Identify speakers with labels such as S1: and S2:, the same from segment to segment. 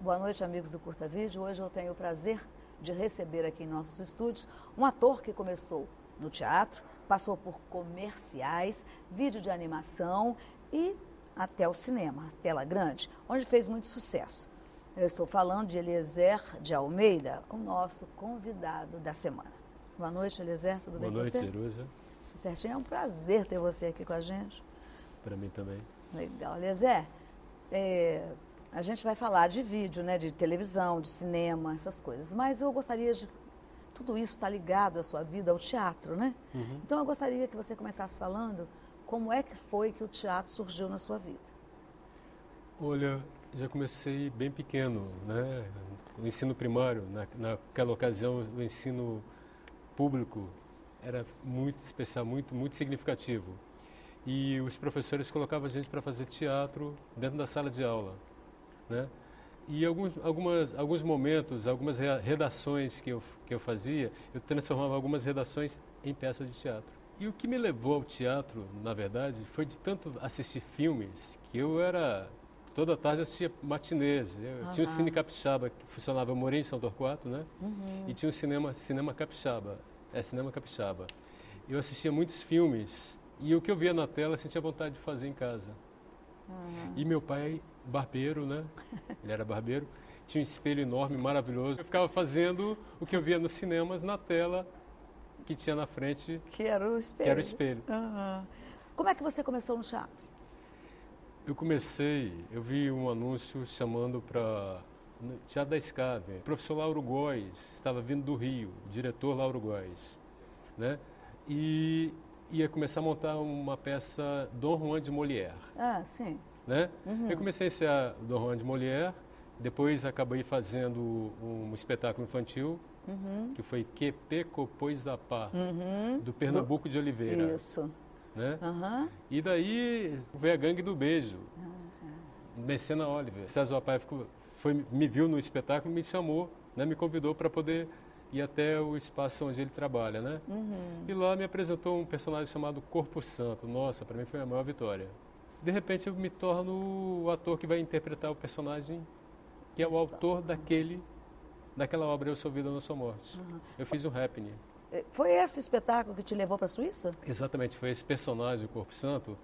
S1: Boa noite, amigos do Curta Vídeo. Hoje eu tenho o prazer de receber aqui em nossos estúdios um ator que começou no teatro, passou por comerciais, vídeo de animação e até o cinema, tela grande, onde fez muito sucesso. Eu estou falando de Eliezer de Almeida, o nosso convidado da semana. Boa noite, Eliezer, tudo bem com você?
S2: Boa noite, Jerusa.
S1: Certinho, é um prazer ter você aqui com a gente.
S2: Para mim também.
S1: Legal. Eliezer, a gente vai falar de vídeo, né, de televisão, de cinema, essas coisas, mas eu gostaria de... Tudo isso está ligado à sua vida, ao teatro, né? Uhum. Então eu gostaria que você começasse falando como é que foi que o teatro surgiu na sua vida.
S2: Olha, já comecei bem pequeno, né? O ensino primário, naquela ocasião o ensino público era muito especial, muito significativo. E os professores colocavam a gente para fazer teatro dentro da sala de aula, né? E alguns momentos, algumas redações que eu fazia, eu transformava algumas redações em peças de teatro. E o que me levou ao teatro, na verdade, foi de tanto assistir filmes que eu era... Toda tarde eu assistia matinês. Tinha o Cine Capixaba, que funcionava, eu morei em São Torquato, né? Uhum. E tinha o Cinema Capixaba. Cinema Capixaba. Eu assistia muitos filmes e o que eu via na tela eu sentia vontade de fazer em casa. Uhum. E meu pai, barbeiro, né? Ele era barbeiro, tinha um espelho enorme, maravilhoso. Eu ficava fazendo o que eu via nos cinemas na tela que tinha na frente.
S1: Que era o espelho.
S2: Que era o espelho.
S1: Uhum. Como é que você começou no teatro?
S2: Eu vi um anúncio chamando para Teatro da Escave. O professor Lauro Góes estava vindo do Rio, o diretor Lauro Góes, né? E ia começar a montar uma peça Dom Juan de Molière.
S1: Ah, sim.
S2: Né? Uhum. Eu comecei a ensaiar Dom Juan de Molière, depois acabei fazendo um espetáculo infantil, que foi Que Peco Pois a Pá, do Pernambuco de Oliveira.
S1: Isso.
S2: Né? E daí veio a Gangue do Beijo, Messena Oliver. César Paiva me viu no espetáculo, me chamou, né, me convidou para poder ir até o espaço onde ele trabalha, né? E lá me apresentou um personagem chamado Corpo Santo. Nossa, para mim foi a maior vitória. De repente eu me torno o ator que vai interpretar o personagem que é o autor daquela obra Eu Sou Vida, Não Sou Morte. Eu fiz um happening.
S1: Foi esse espetáculo que te levou para a Suíça?
S2: Exatamente, foi esse personagem, o Corpo Santo,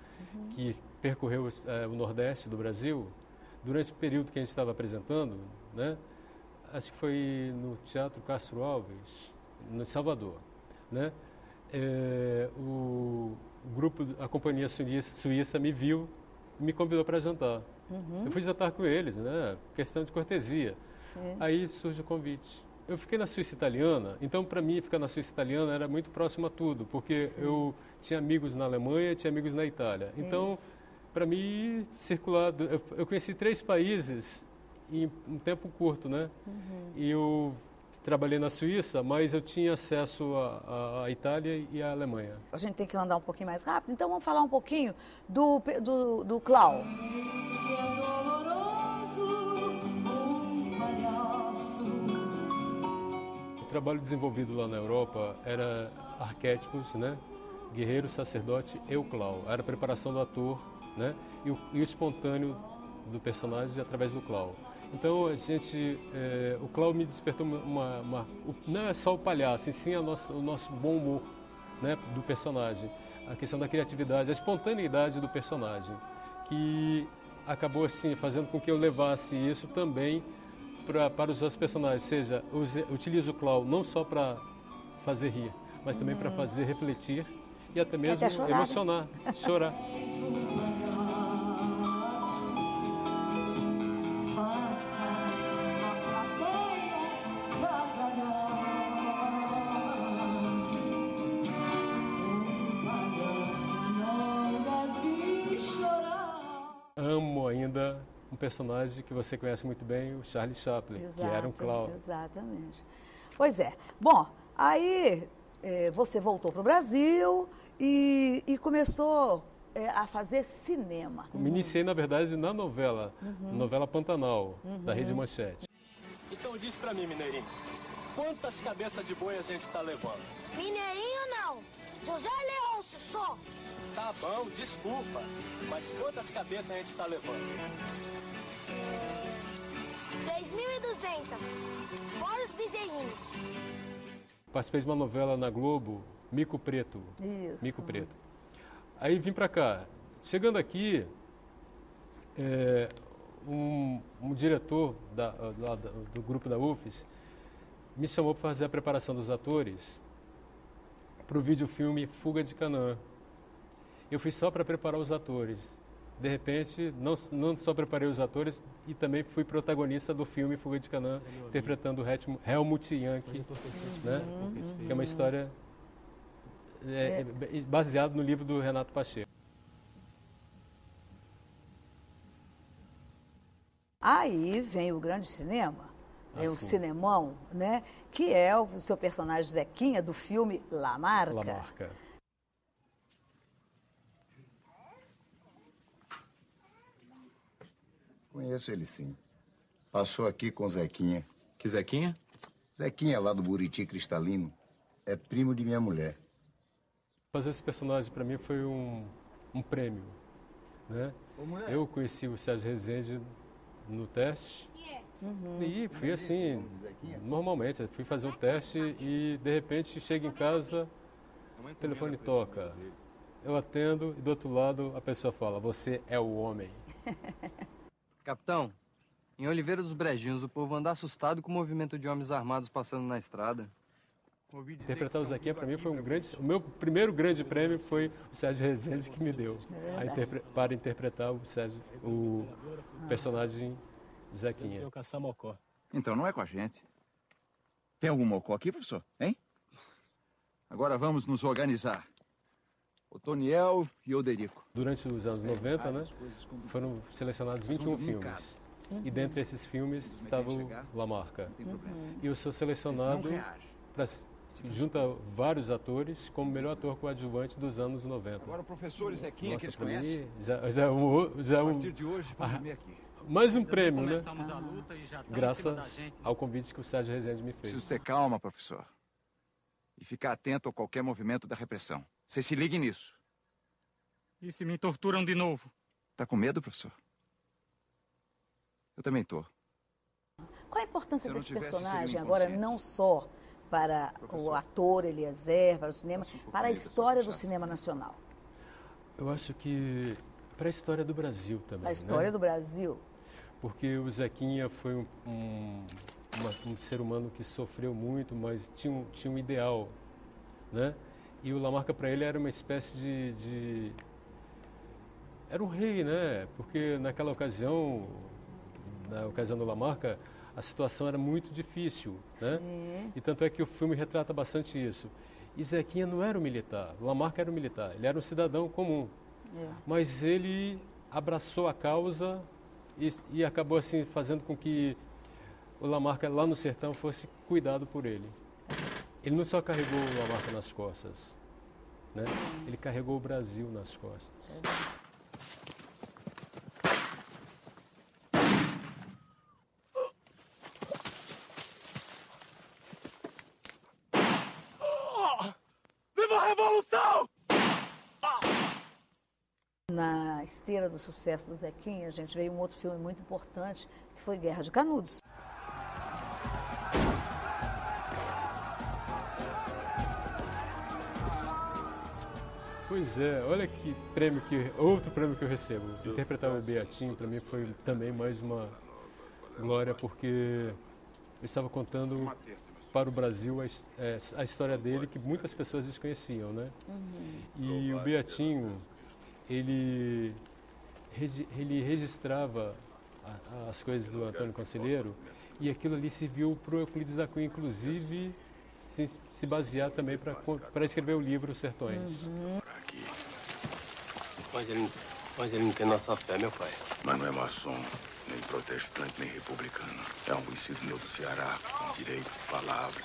S2: que percorreu o Nordeste do Brasil durante o período que a gente estava apresentando, né? Acho que foi no Teatro Castro Alves, no Salvador, né? A companhia suíça me viu e me convidou para jantar. Eu fui jantar com eles, né? Questão de cortesia. Sim. Aí surge o convite. Eu fiquei na Suíça italiana, então para mim ficar na Suíça italiana era muito próximo a tudo, porque eu tinha amigos na Alemanha, tinha amigos na Itália. Então, para mim, circular, eu conheci 3 países em um tempo curto, né? E eu trabalhei na Suíça, mas eu tinha acesso à Itália e à Alemanha.
S1: A gente tem que andar um pouquinho mais rápido, então vamos falar um pouquinho do Clau.
S2: O trabalho desenvolvido lá na Europa era arquétipos, né? Guerreiro, sacerdote e o Clau. Era a preparação do ator, né? E o espontâneo do personagem através do Clau. Então o Clau me despertou não é só o palhaço, e sim o nosso bom humor, né? Do personagem. A questão da criatividade, a espontaneidade do personagem, que acabou assim fazendo com que eu levasse isso também para os outros personagens, ou seja, utilizo o Clau não só para fazer rir, mas também para fazer refletir e até mesmo emocionar, chorar. Amo ainda um personagem que você conhece muito bem, o Charlie Chaplin, que era um Clau.
S1: Exatamente. Pois é. Bom, aí você voltou para o Brasil e começou a fazer cinema.
S2: Me iniciei, na verdade, na novela Pantanal, da Rede Manchete.
S3: Então diz pra mim, Mineirinho, quantas cabeças de boi a gente tá levando?
S4: Mineirinho não, José Leôncio só.
S3: Tá bom, desculpa, mas quantas cabeças a gente tá levando?
S4: 3.200. Fora os bezerrinhos.
S2: Participei de uma novela na Globo, Mico Preto.
S1: Isso.
S2: Mico Preto. Aí vim para cá. Chegando aqui, um diretor do grupo da UFES me chamou para fazer a preparação dos atores para o videofilme Fuga de Canaã. Eu fui só para preparar os atores. De repente, não só preparei os atores, e também fui protagonista do filme Fuga de Canaã, interpretando Helmut Yankee, né? Que é uma história baseada no livro do Renato Pacheco.
S1: Aí vem o grande cinema, o cinemão, né? Que é o seu personagem Zequinha, do filme La Marca.
S2: La Marca.
S5: Conheço ele sim. Passou aqui com Zequinha.
S6: Que Zequinha?
S5: Zequinha, lá do Buriti Cristalino, é primo de minha mulher.
S2: Fazer esse personagem para mim foi um prêmio, né? Eu conheci o Sérgio Rezende no teste e fui assim, normalmente, fui fazer um teste e de repente chego em casa, o telefone toca, eu atendo e do outro lado a pessoa fala, você é o homem.
S7: Capitão, em Oliveira dos Brejinhos, o povo anda assustado com o movimento de homens armados passando na estrada.
S2: Interpretar o Zequinha para mim foi o meu primeiro grande prêmio foi o Sérgio Rezende que me deu para interpretar o personagem Zequinha.
S6: Então não é com a gente. Tem algum mocó aqui, professor? Hein? Agora vamos nos organizar. Otoniel e Oderico.
S2: Durante os anos 90, né, foram selecionados 21 filmes. E dentre esses filmes estava o La Marca. E eu sou selecionado junto a vários atores como melhor ator coadjuvante dos anos 90.
S6: Agora o professor Zequinha, que eles
S2: pra mim,
S6: conhecem.
S2: A
S6: partir de hoje, vamos dormir aqui.
S2: Mais um prêmio, né? Graças ao convite que o Sérgio Rezende me fez.
S6: Preciso ter calma, professor. E ficar atento a qualquer movimento da repressão. Vocês se liguem nisso.
S8: E se me torturam de novo?
S6: Tá com medo, professor? Eu também tô.
S1: Qual a importância desse personagem agora, não só para o ator Eliezer, para o cinema, para a história do cinema nacional?
S2: Eu acho que para a história do Brasil também.
S1: A história do Brasil?
S2: Porque o Zequinha foi um ser humano que sofreu muito, mas tinha um ideal, né? E o La Marca para ele era uma espécie de... Era um rei, né? Porque naquela ocasião, na ocasião do La Marca, a situação era muito difícil, né? Sim. E tanto é que o filme retrata bastante isso. E Zequinha não era um militar, o La Marca era um militar, ele era um cidadão comum. Mas ele abraçou a causa e acabou assim fazendo com que o La Marca lá no sertão fosse cuidado por ele. Ele não só carregou o La Marca nas costas, né? Ele carregou o Brasil nas costas.
S3: Viva a Revolução!
S1: Na esteira do sucesso do Zequinha, a gente veio um outro filme muito importante, que foi Guerra de Canudos.
S2: Pois é, olha que outro prêmio que eu recebo. Interpretar o Beatinho para mim foi também mais uma glória, porque eu estava contando para o Brasil a história dele que muitas pessoas desconheciam, né? E o Beatinho, ele registrava as coisas do Antônio Conselheiro e aquilo ali serviu para o Euclides da Cunha, inclusive, se basear também para escrever o livro Sertões.
S3: Mas ele não tem nossa fé, meu pai.
S9: Mas não é maçom, nem protestante, nem republicano. É um conhecido meu do Ceará, com direito, palavra.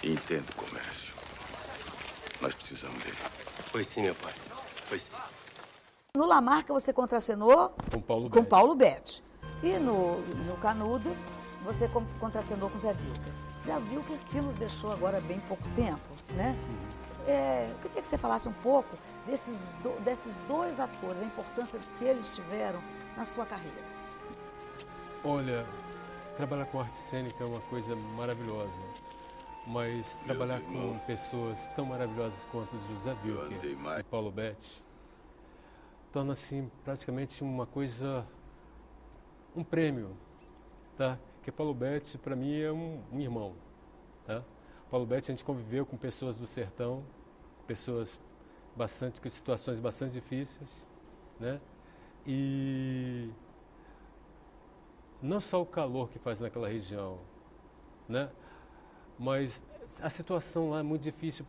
S9: E entende o comércio. Nós precisamos dele.
S3: Pois sim, meu pai. Pois sim.
S1: No La Marca você contracenou com Paulo Betti. E no Canudos você contracenou com Zé Vilker. Zé Vilker que nos deixou agora há bem pouco tempo, né? Eu queria que você falasse um pouco desses dois atores, a importância que eles tiveram na sua carreira.
S2: Olha, trabalhar com arte cênica é uma coisa maravilhosa, mas trabalhar com pessoas tão maravilhosas quanto José Wilker e Paulo Betti torna-se praticamente uma coisa, um prêmio, tá? Porque Paulo Betti, para mim, é um irmão, tá? Paulo Betti, a gente conviveu com pessoas do sertão, pessoas com situações bastante difíceis, né? E não só o calor que faz naquela região, né? Mas a situação lá é muito difícil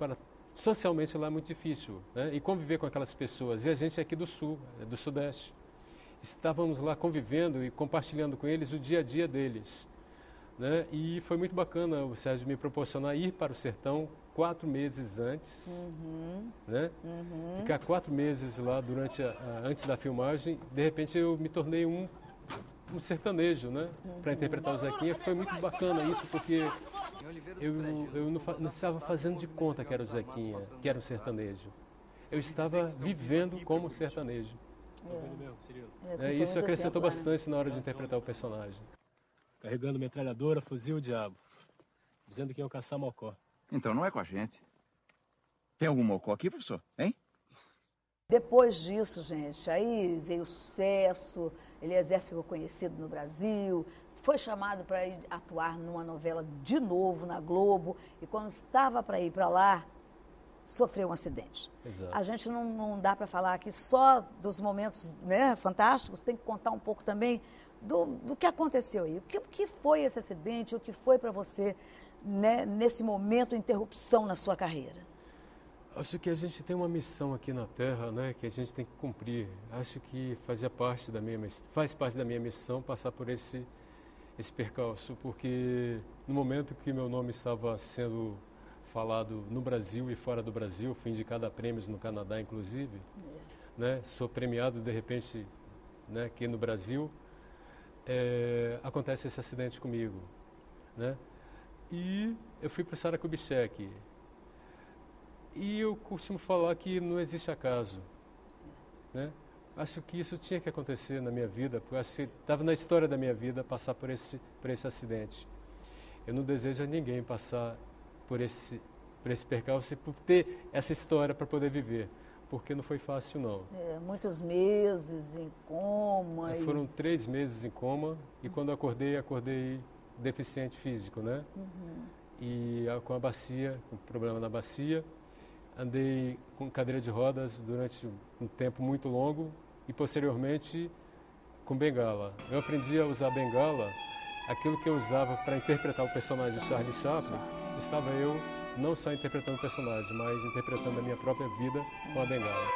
S2: socialmente lá é muito difícil, né? E conviver com aquelas pessoas. E a gente é aqui do sul, do sudeste. Estávamos lá convivendo e compartilhando com eles o dia a dia deles, né? E foi muito bacana o Sérgio me proporcionar ir para o sertão 4 meses antes, né? Ficar 4 meses lá antes da filmagem. De repente eu me tornei um sertanejo, né? Para interpretar o Zequinha. Foi muito bacana isso, porque eu não estava fazendo de conta que era o Zequinha, que era um sertanejo. Eu estava vivendo como sertanejo. Isso acrescentou bastante na hora de interpretar o personagem. Carregando metralhadora, fuzil, o diabo. Dizendo que iam caçar Mocó.
S6: Então não é com a gente. Tem algum Mocó aqui, professor? Hein?
S1: Depois disso, gente, aí veio o sucesso, Eliezer ficou conhecido no Brasil, foi chamado para ir atuar numa novela de novo na Globo, e quando estava para ir para lá, sofreu um acidente.
S2: Exato.
S1: A gente não dá para falar aqui só dos momentos, né, fantásticos, tem que contar um pouco também do que aconteceu aí. O que foi esse acidente, o que foi para você, né, nesse momento, interrupção na sua carreira?
S2: Acho que a gente tem uma missão aqui na Terra, né, que a gente tem que cumprir. Acho que faz parte da minha missão passar por esse percalço, porque no momento que meu nome estava sendo falado no Brasil e fora do Brasil, fui indicado a prêmios no Canadá, inclusive, né, sou premiado de repente, né, aqui no Brasil, acontece esse acidente comigo, né, e eu fui para Sarah Kubitschek. E eu costumo falar que não existe acaso, né? Acho que isso tinha que acontecer na minha vida, porque acho que estava na história da minha vida passar por esse acidente. Eu não desejo a ninguém passar por esse percalço e por ter essa história para poder viver, porque não foi fácil, não.
S1: Muitos meses em coma.
S2: Foram 3 meses em coma, e quando eu acordei deficiente físico, né? E com a bacia, com problema na bacia. Andei com cadeira de rodas durante um tempo muito longo e, posteriormente, com bengala. Eu aprendi a usar bengala, aquilo que eu usava para interpretar o personagem de Charlie Chaplin, estava eu não só interpretando o personagem, mas interpretando a minha própria vida com a bengala.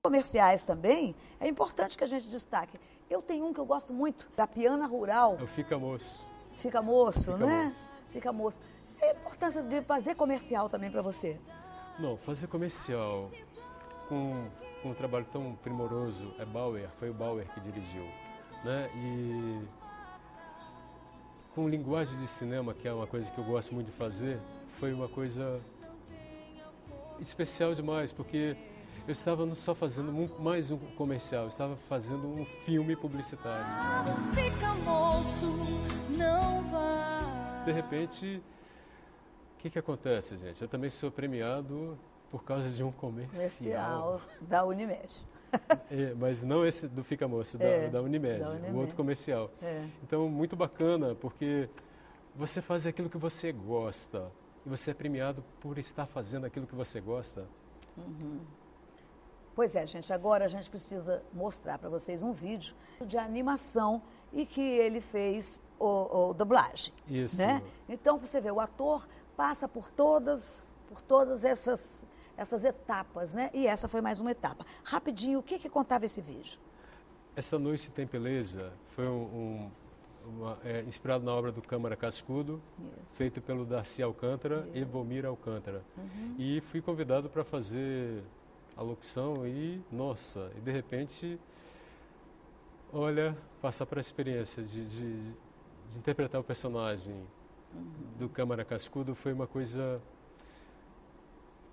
S1: Comerciais também, é importante que a gente destaque. Eu tenho um que eu gosto muito, da Piana Rural.
S2: É o Fica Moço.
S1: Fica Moço,
S2: Fica
S1: né?
S2: Moço.
S1: Fica Moço. É a importância de fazer comercial também para você?
S2: Não, fazer comercial com um trabalho tão primoroso foi o Bauer que dirigiu, né? E com linguagem de cinema, que é uma coisa que eu gosto muito de fazer, foi uma coisa especial demais, porque eu estava não só fazendo mais um comercial, eu estava fazendo um filme publicitário.
S10: Fica moço, não vai.
S2: De repente, o que acontece, gente? Eu também sou premiado por causa de um comercial.
S1: Da Unimed.
S2: Mas não esse do Fica Moço, da Unimed, o outro comercial. Então, muito bacana, porque você faz aquilo que você gosta e você é premiado por estar fazendo aquilo que você gosta.
S1: Pois é, gente, agora a gente precisa mostrar para vocês um vídeo de animação e que ele fez o dublagem.
S2: Isso.
S1: Né? Então, você vê, o ator passa por todas essas etapas, né? E essa foi mais uma etapa. Rapidinho, o que contava esse vídeo?
S2: Essa Noite Tem Peleja foi inspirado na obra do Câmara Cascudo, feito pelo Darcy Alcântara e Volmir Alcântara. E fui convidado para fazer a locução e, nossa, e de repente, olha, passar por a experiência de interpretar o personagem do Câmara Cascudo foi uma coisa...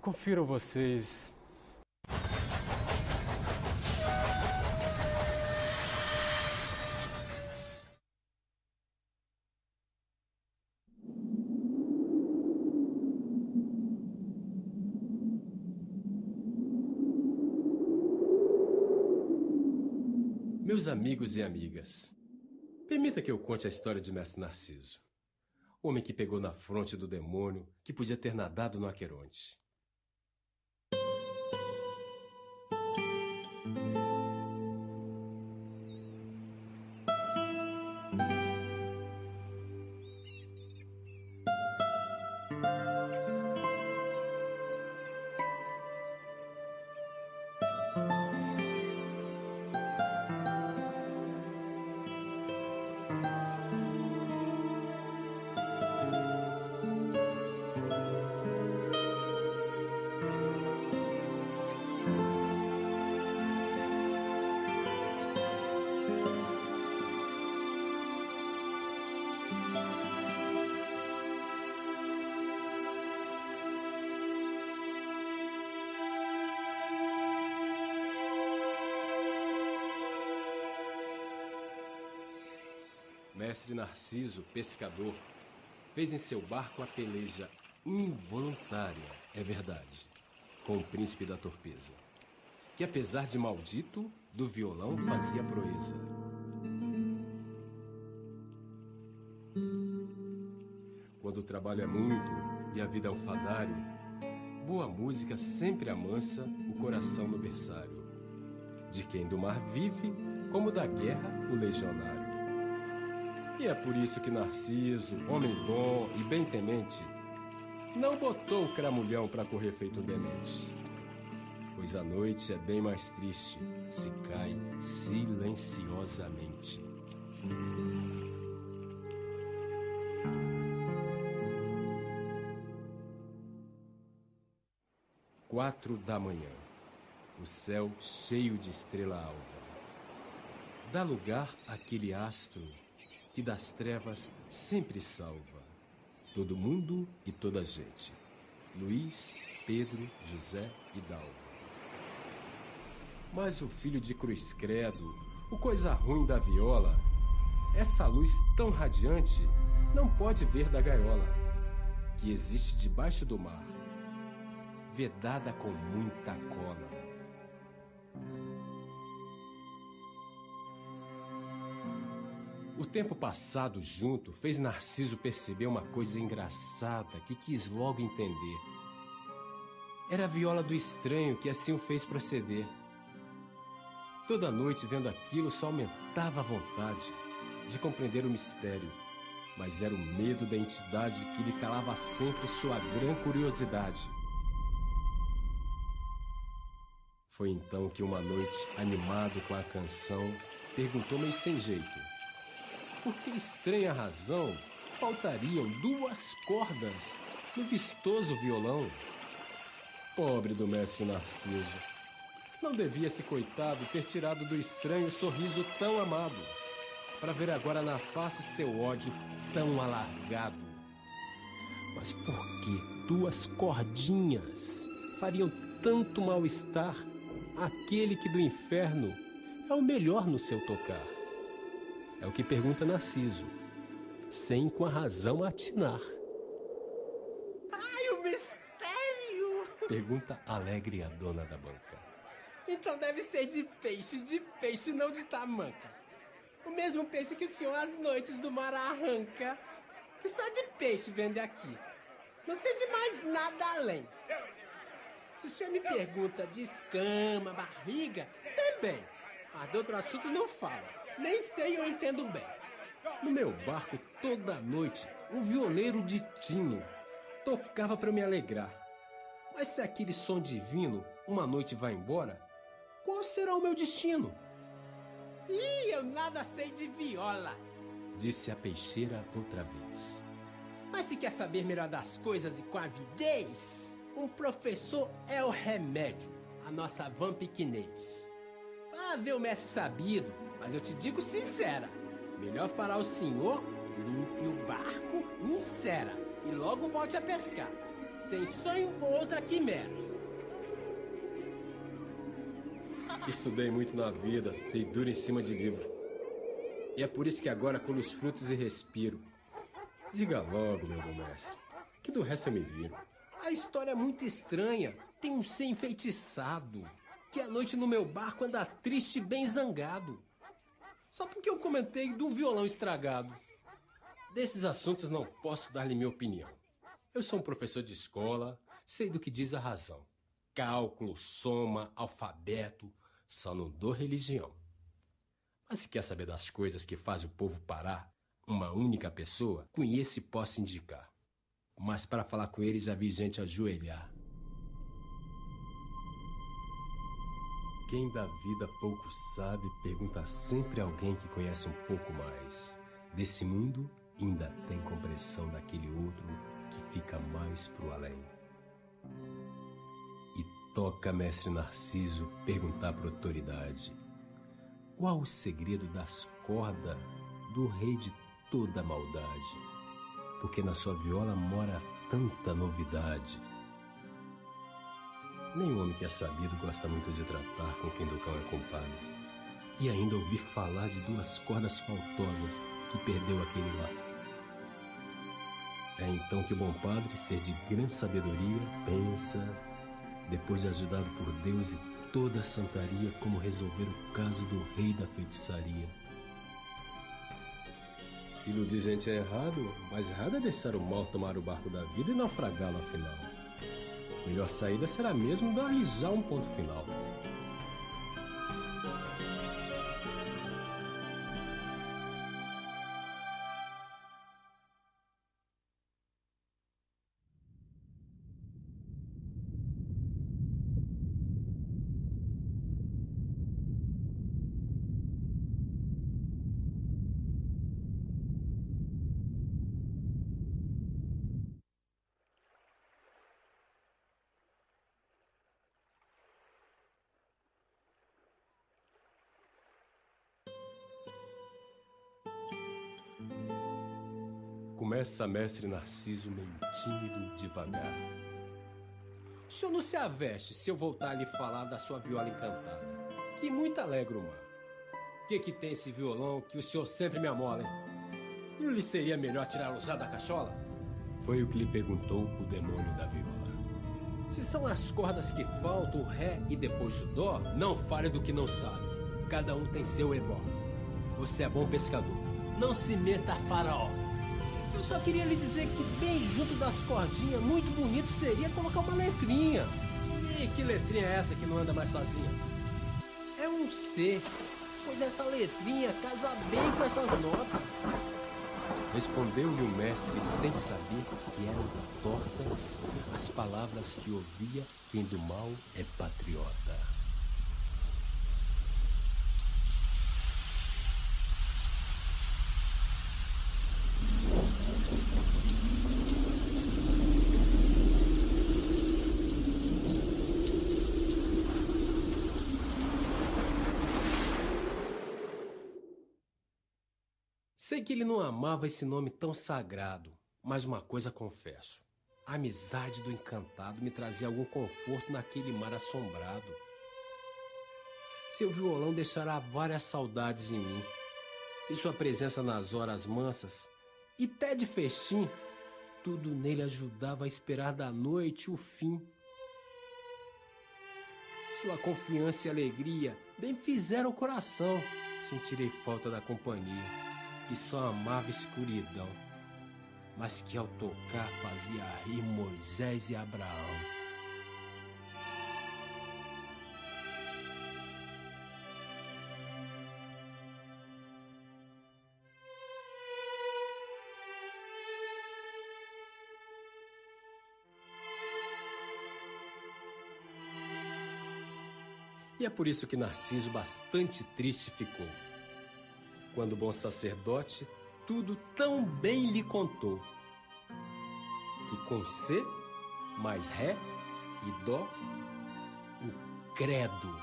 S2: Confiram vocês.
S11: Meus amigos e amigas, permita que eu conte a história de Mestre Narciso, homem que pegou na fronte do demônio que podia ter nadado no Aqueronte. Mestre Narciso, pescador, fez em seu barco a peleja involuntária, é verdade, com o príncipe da torpeza, que apesar de maldito, do violão fazia proeza. Quando o trabalho é muito e a vida é um fadário, boa música sempre amansa o coração no berçário, de quem do mar vive, como da guerra o legionário. E é por isso que Narciso, homem bom e bem temente, não botou o cramulhão pra correr feito um demente. Pois a noite é bem mais triste se cai silenciosamente. 4 da manhã, o céu cheio de estrela alva. Dá lugar àquele astro que das trevas sempre salva todo mundo e toda a gente. Luís, Pedro, José e Dalva. Mas o filho de Cruz Credo, o coisa ruim da viola, essa luz tão radiante não pode ver da gaiola, que existe debaixo do mar, vedada com muita cola. O tempo passado junto fez Narciso perceber uma coisa engraçada que quis logo entender. Era a viola do estranho que assim o fez proceder. Toda noite vendo aquilo só aumentava a vontade de compreender o mistério, mas era o medo da entidade que lhe calava sempre sua grande curiosidade. Foi então que uma noite, animado com a canção, perguntou meio sem jeito: por que estranha razão faltariam 2 cordas no vistoso violão? Pobre do mestre Narciso, não devia esse coitado ter tirado do estranho o sorriso tão amado, para ver agora na face seu ódio tão alargado. Mas por que 2 cordinhas fariam tanto mal-estar àquele que do inferno é o melhor no seu tocar? É o que pergunta Narciso, sem com a razão atinar.
S12: Ai, o mistério!
S11: Pergunta alegre a dona da banca.
S12: Então deve ser de peixe, não de tamanca. O mesmo peixe que o senhor às noites do mar arranca. Que só de peixe vende aqui. Não sei de mais nada além. Se o senhor me pergunta de escama, barriga, também. Mas de outro assunto não fala. Nem sei eu entendo bem.
S11: No meu barco, toda noite, um violeiro de tino tocava para me alegrar. Mas se aquele som divino uma noite vai embora, qual será o meu destino?
S12: Ih, eu nada sei de viola.
S11: disse a peixeira outra vez.
S12: Mas se quer saber melhor das coisas e com avidez, um professor é o remédio, a nossa van piquinês. Ah, ver o mestre sabido, mas eu te digo sincera, melhor fará o senhor limpe o barco, insera, e logo volte a pescar, sem sonho ou outra quimera.
S11: Estudei muito na vida, dei duro em cima de livro. E é por isso que agora colho os frutos e respiro. Diga logo, meu bom mestre, que do resto eu me viro.
S12: A história é muito estranha, tem um ser enfeitiçado, que à noite no meu barco anda triste e bem zangado. Só porque eu comentei de um violão estragado.
S11: Desses assuntos não posso dar-lhe minha opinião. Eu sou um professor de escola, sei do que diz a razão. Cálculo, soma, alfabeto, só não dou religião. Mas se quer saber das coisas que fazem o povo parar, uma única pessoa, conheço e posso indicar. Mas para falar com ele já vi gente ajoelhar. Quem da vida pouco sabe, pergunta sempre a alguém que conhece um pouco mais. Desse mundo, ainda tem compreensão daquele outro que fica mais pro além. E toca mestre Narciso perguntar pra autoridade: qual o segredo das cordas do rei de toda a maldade? Porque na sua viola mora tanta novidade. Nem homem que é sabido gosta muito de tratar com quem do cão é compadre. E ainda ouvi falar de 2 cordas faltosas que perdeu aquele lá. É então que o bom padre, ser de grande sabedoria, pensa, depois de ajudado por Deus e toda a santaria, como resolver o caso do rei da feitiçaria. Se iludir gente é errado, mas errado é deixar o mal tomar o barco da vida e naufragá-lo afinal. Melhor saída será mesmo dar-lhe já um ponto final. Começa mestre Narciso meio tímido, devagar.
S12: O senhor não se aveste se eu voltar a lhe falar da sua viola encantada, que muito alegra o mar. O que tem esse violão que o senhor sempre me amola, hein? Não lhe seria melhor tirá-lo já da cachola?
S11: Foi o que lhe perguntou o demônio da viola.
S12: Se são as cordas que faltam, o ré e depois o dó, não fale do que não sabe. Cada um tem seu ebó. Você é bom pescador, não se meta a faraó. Eu só queria lhe dizer que bem junto das cordinhas, muito bonito seria colocar uma letrinha. E que letrinha é essa que não anda mais sozinha? É um C, pois essa letrinha casa bem com essas notas.
S11: Respondeu-lhe o mestre sem saber que eram tortas as palavras que ouvia quem do mal é patriota.
S12: Sei que ele não amava esse nome tão sagrado, mas uma coisa confesso. A amizade do encantado me trazia algum conforto naquele mar assombrado. Seu violão deixará várias saudades em mim, e sua presença nas horas mansas, e até de festim, tudo nele ajudava a esperar da noite o fim. Sua confiança e alegria bem fizeram o coração. Sentirei falta da companhia, que só amava escuridão, mas que ao tocar fazia rir Moisés e Abraão.
S11: E é por isso que Narciso bastante triste ficou, quando o bom sacerdote tudo tão bem lhe contou, que com C mais Ré e Dó, o credo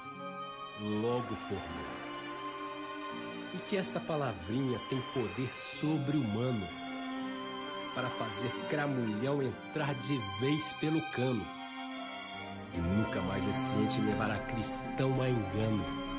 S11: logo formou. E que esta palavrinha tem poder sobre-humano para fazer cramulhão entrar de vez pelo cano e nunca mais esse ente levará cristão a engano.